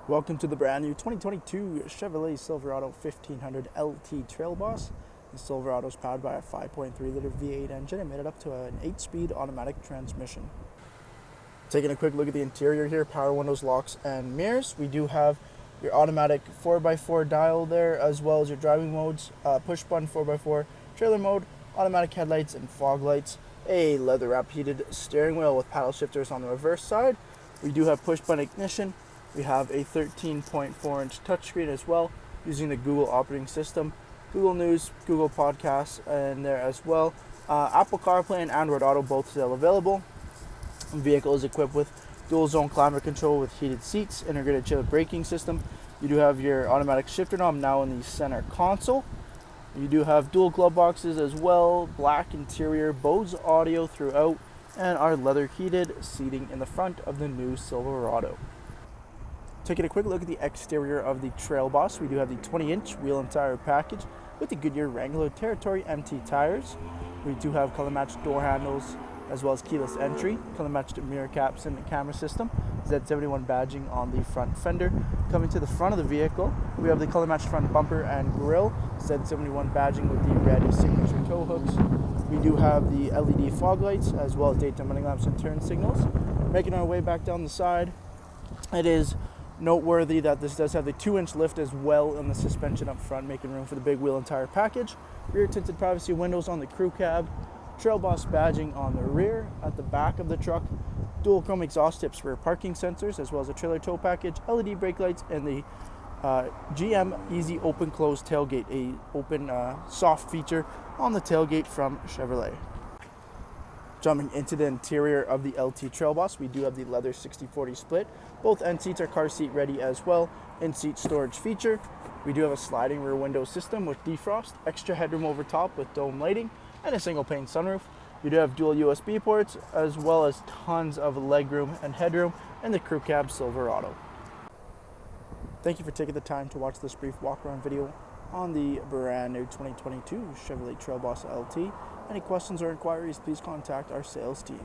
Welcome to the brand new 2022 Chevrolet Silverado 1500 LT Trail Boss. The Silverado is powered by a 5.3 liter V8 engine and made it up to an 8-speed automatic transmission. Taking a quick look at the interior here, power windows, locks, and mirrors. We do have your automatic 4x4 dial there, as well as your driving modes, push button 4x4, trailer mode, automatic headlights and fog lights, a leather wrap heated steering wheel with paddle shifters on the reverse side. We do have push button ignition. We have a 13.4-inch touchscreen as well, using the Google operating system, Google News, Google Podcasts, and there as well. Apple CarPlay and Android Auto both still available. The vehicle is equipped with dual zone climate control with heated seats, integrated chill braking system. You do have your automatic shifter knob now in the center console. You do have dual glove boxes as well, black interior, Bose audio throughout, and our leather heated seating in the front of the new Silverado. Taking a quick look at the exterior of the Trail Boss, we do have the 20-inch wheel and tire package with the Goodyear Wrangler Territory MT tires. We do have color-matched door handles as well as keyless entry, color-matched mirror caps and camera system, Z71 badging on the front fender. Coming to the front of the vehicle, we have the color-matched front bumper and grille, Z71 badging with the red signature tow hooks. We do have the LED fog lights as well as daytime running lamps and turn signals. Making our way back down the side, it is noteworthy that this does have the 2-inch lift as well in the suspension up front, making room for the big wheel and tire package. Rear tinted privacy windows on the crew cab, Trail Boss badging on the rear. At the back of the truck, dual chrome exhaust tips for parking sensors, as well as a trailer tow package, LED brake lights, and the GM Easy Open Close tailgate, a open soft feature on the tailgate from Chevrolet. Jumping into the interior of the LT Trail Boss, we do have the leather 60/40 split. Both end seats are car seat ready as well. In-seat storage feature. We do have a sliding rear window system with defrost, extra headroom over top with dome lighting, and a single pane sunroof. You do have dual USB ports as well as tons of legroom and headroom in the crew cab Silverado. Thank you for taking the time to watch this brief walk around video on the brand new 2022 Chevrolet Trail Boss LT. Any questions or inquiries, please contact our sales team.